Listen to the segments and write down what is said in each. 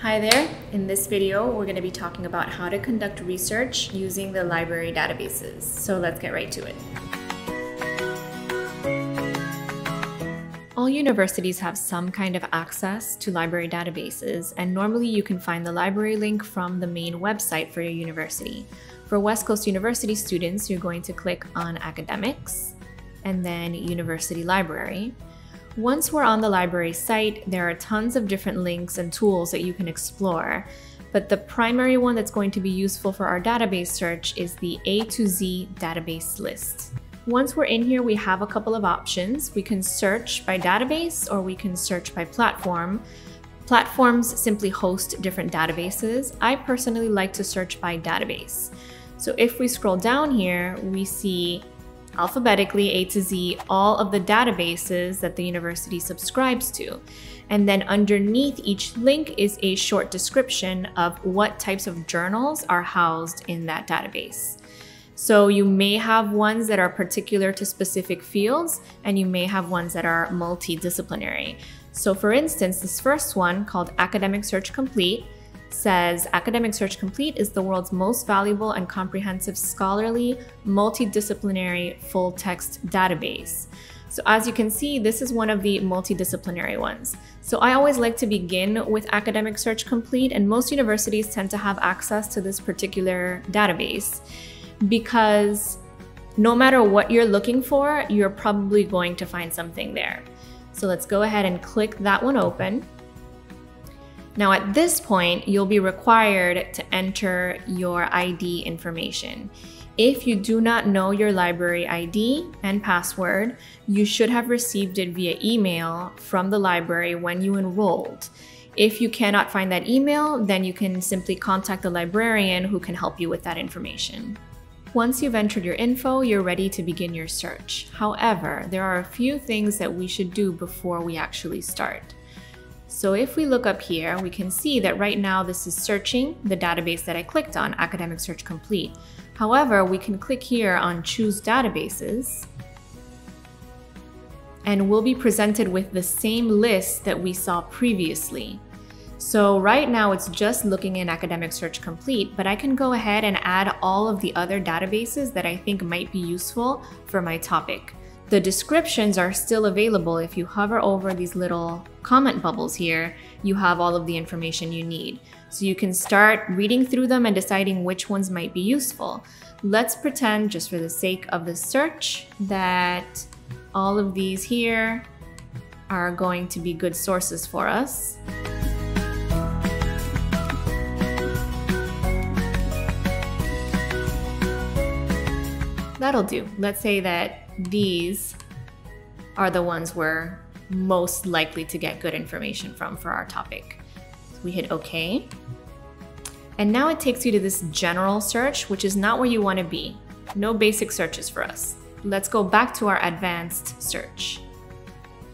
Hi there. In this video, we're going to be talking about how to conduct research using the library databases. So let's get right to it. All universities have some kind of access to library databases, and normally you can find the library link from the main website for your university. For West Coast University students, you're going to click on Academics and then University Library. Once we're on the library site, there are tons of different links and tools that you can explore, but the primary one that's going to be useful for our database search is the A to Z database list. Once we're in here, we have a couple of options. We can search by database or we can search by platform. Platforms simply host different databases. I personally like to search by database. So if we scroll down here, we see alphabetically A to Z all of the databases that the university subscribes to. And then underneath each link is a short description of what types of journals are housed in that database. So you may have ones that are particular to specific fields, and you may have ones that are multidisciplinary. So for instance, this first one called Academic Search Complete says Academic Search Complete is the world's most valuable and comprehensive scholarly, multidisciplinary full-text database. So as you can see, this is one of the multidisciplinary ones. So I always like to begin with Academic Search Complete, and most universities tend to have access to this particular database because no matter what you're looking for, you're probably going to find something there. So let's go ahead and click that one open. Now at this point, you'll be required to enter your ID information. If you do not know your library ID and password, you should have received it via email from the library when you enrolled. If you cannot find that email, then you can simply contact the librarian who can help you with that information. Once you've entered your info, you're ready to begin your search. However, there are a few things that we should do before we actually start. So if we look up here, we can see that right now this is searching the database that I clicked on, Academic Search Complete. However, we can click here on Choose Databases, and we'll be presented with the same list that we saw previously. So right now it's just looking in Academic Search Complete, but I can go ahead and add all of the other databases that I think might be useful for my topic. The descriptions are still available. If you hover over these little comment bubbles here, you have all of the information you need. So you can start reading through them and deciding which ones might be useful. Let's pretend, just for the sake of the search, that all of these here are going to be good sources for us. That'll do. Let's say that these are the ones we're most likely to get good information from for our topic. So we hit OK. And now it takes you to this general search, which is not where you want to be. No basic searches for us. Let's go back to our advanced search.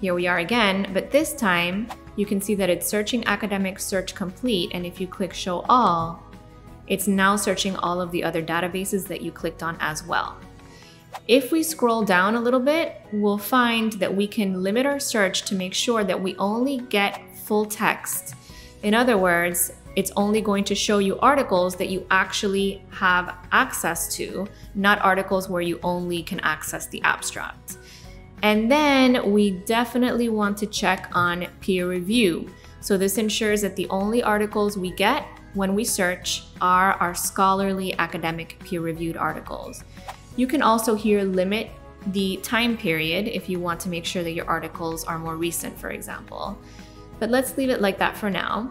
Here we are again, but this time you can see that it's searching Academic Search Complete, and if you click Show All, it's now searching all of the other databases that you clicked on as well. If we scroll down a little bit, we'll find that we can limit our search to make sure that we only get full text. In other words, it's only going to show you articles that you actually have access to, not articles where you only can access the abstract. And then we definitely want to check on peer review. So this ensures that the only articles we get when we search are our scholarly academic peer-reviewed articles. You can also here limit the time period if you want to make sure that your articles are more recent, for example. But let's leave it like that for now.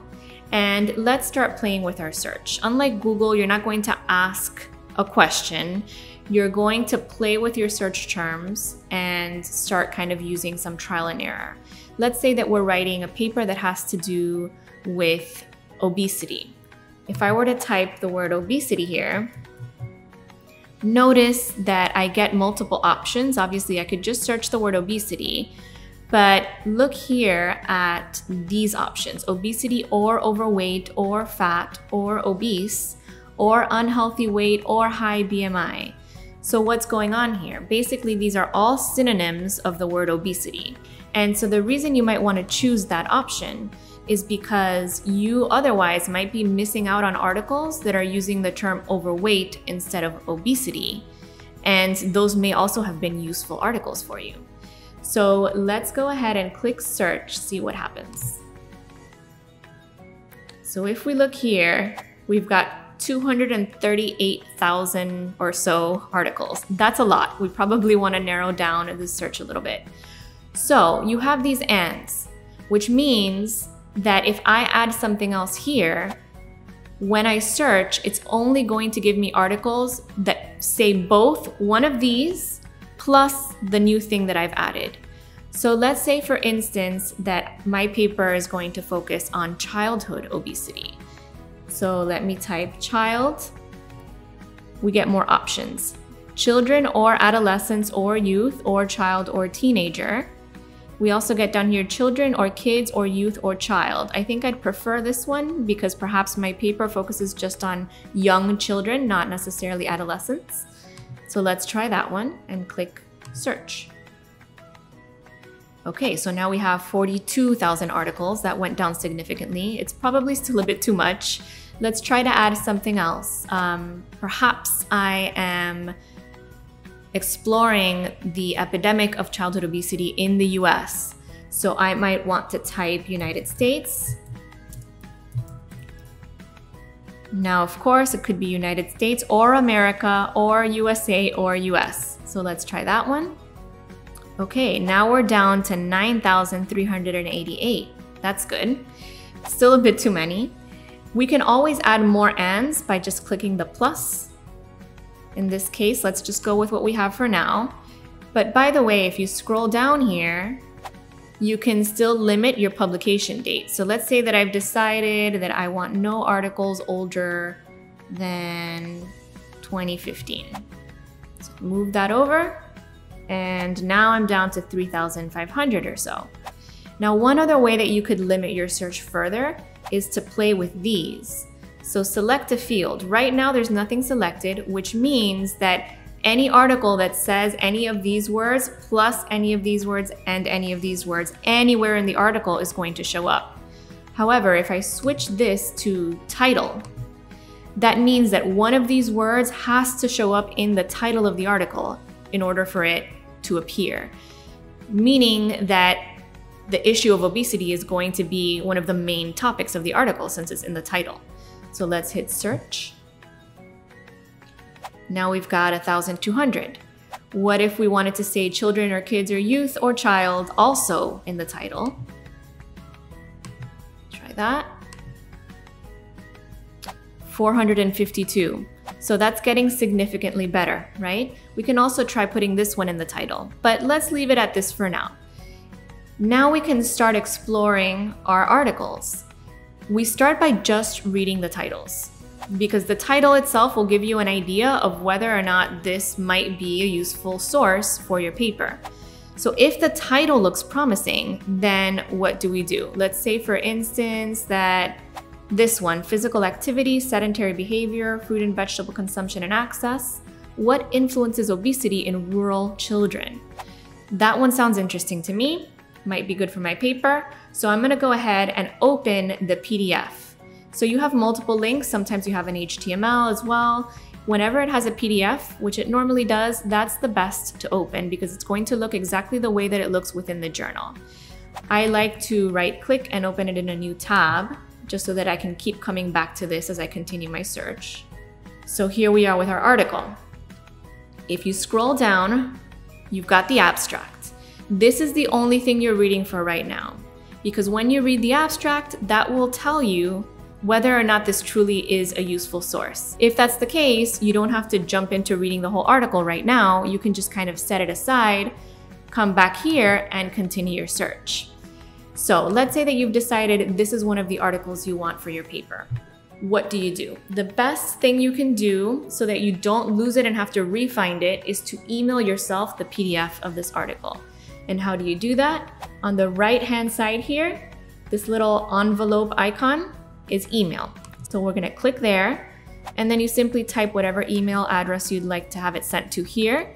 And let's start playing with our search. Unlike Google, you're not going to ask a question. You're going to play with your search terms and start kind of using some trial and error. Let's say that we're writing a paper that has to do with obesity. If I were to type the word obesity here, notice that I get multiple options. Obviously, I could just search the word obesity, but look here at these options: obesity or overweight or fat or obese or unhealthy weight or high BMI. So what's going on here? Basically, these are all synonyms of the word obesity. And so the reason you might want to choose that option is because you otherwise might be missing out on articles that are using the term overweight instead of obesity. And those may also have been useful articles for you. So let's go ahead and click search, see what happens. So if we look here, we've got 238,000 or so articles. That's a lot. We probably want to narrow down the search a little bit. So you have these ands, which means that if I add something else here, when I search, it's only going to give me articles that say both one of these plus the new thing that I've added. So let's say, for instance, that my paper is going to focus on childhood obesity. So let me type child. We get more options. Children or adolescents or youth or child or teenager. We also get down here children or kids or youth or child. I think I'd prefer this one because perhaps my paper focuses just on young children, not necessarily adolescents. So let's try that one and click search. Okay, so now we have 42,000 articles. That went down significantly. It's probably still a bit too much. Let's try to add something else. Perhaps I am exploring the epidemic of childhood obesity in the US. So I might want to type United States. Now, of course, it could be United States or America or USA or US. So let's try that one. Okay, now we're down to 9,388. That's good. Still a bit too many. We can always add more ands by just clicking the plus. In this case, let's just go with what we have for now. But by the way, if you scroll down here, you can still limit your publication date. So let's say that I've decided that I want no articles older than 2015. So move that over. And now I'm down to 3,500 or so. Now, one other way that you could limit your search further is to play with these. So select a field. Right now there's nothing selected, which means that any article that says any of these words plus any of these words and any of these words anywhere in the article is going to show up. However, if I switch this to title, that means that one of these words has to show up in the title of the article in order for it to appear, meaning that the issue of obesity is going to be one of the main topics of the article since it's in the title. So let's hit search. Now we've got 1,200. What if we wanted to say children or kids or youth or child also in the title? Try that. 452. So that's getting significantly better, right? We can also try putting this one in the title, but let's leave it at this for now. Now we can start exploring our articles. We start by just reading the titles, because the title itself will give you an idea of whether or not this might be a useful source for your paper. So if the title looks promising, then what do we do? Let's say, for instance, that this one, physical activity, sedentary behavior, fruit and vegetable consumption and access, what influences obesity in rural children? That one sounds interesting to me. Might be good for my paper. So I'm going to go ahead and open the PDF. So you have multiple links. Sometimes you have an HTML as well. Whenever it has a PDF, which it normally does, that's the best to open because it's going to look exactly the way that it looks within the journal. I like to right click and open it in a new tab just so that I can keep coming back to this as I continue my search. So here we are with our article. If you scroll down, you've got the abstract. This is the only thing you're reading for right now, because when you read the abstract, that will tell you whether or not this truly is a useful source. If that's the case, you don't have to jump into reading the whole article right now. You can just kind of set it aside, come back here, and continue your search. So let's say that you've decided this is one of the articles you want for your paper. What do? The best thing you can do so that you don't lose it and have to re-find it is to email yourself the PDF of this article. And how do you do that? On the right-hand side here, this little envelope icon is email. So we're gonna click there, and then you simply type whatever email address you'd like to have it sent to here.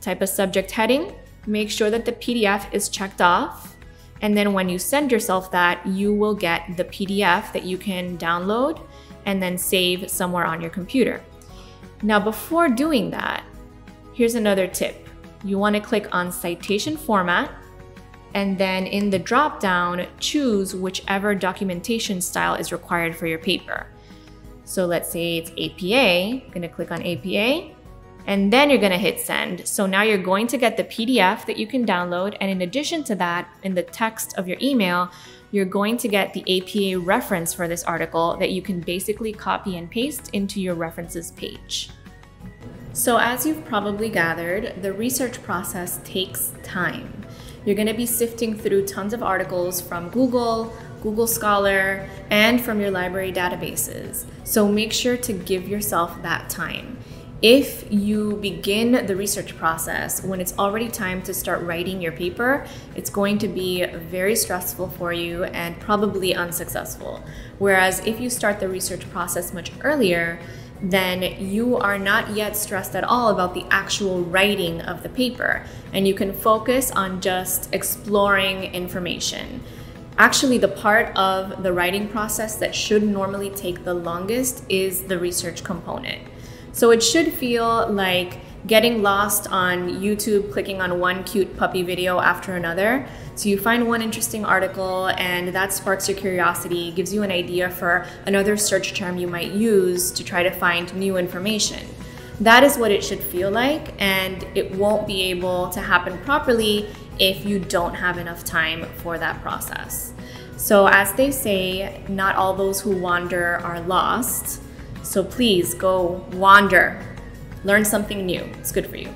Type a subject heading, make sure that the PDF is checked off, And then when you send yourself that, you will get the PDF that you can download and then save somewhere on your computer. Now, before doing that, here's another tip. You want to click on Citation Format, and then in the drop-down, choose whichever documentation style is required for your paper. So let's say it's APA, I'm gonna click on APA, and then you're gonna hit send. So now you're going to get the PDF that you can download, and in addition to that, in the text of your email, you're going to get the APA reference for this article that you can basically copy and paste into your references page. So as you've probably gathered, the research process takes time. You're going to be sifting through tons of articles from Google, Google Scholar, and from your library databases. So make sure to give yourself that time. If you begin the research process when it's already time to start writing your paper, it's going to be very stressful for you and probably unsuccessful. Whereas if you start the research process much earlier, then you are not yet stressed at all about the actual writing of the paper, and you can focus on just exploring information. Actually, the part of the writing process that should normally take the longest is the research component. So it should feel like getting lost on YouTube, clicking on one cute puppy video after another. So you find one interesting article and that sparks your curiosity, gives you an idea for another search term you might use to try to find new information. That is what it should feel like, and it won't be able to happen properly if you don't have enough time for that process. So as they say, not all those who wander are lost. So please go wander, learn something new. It's good for you.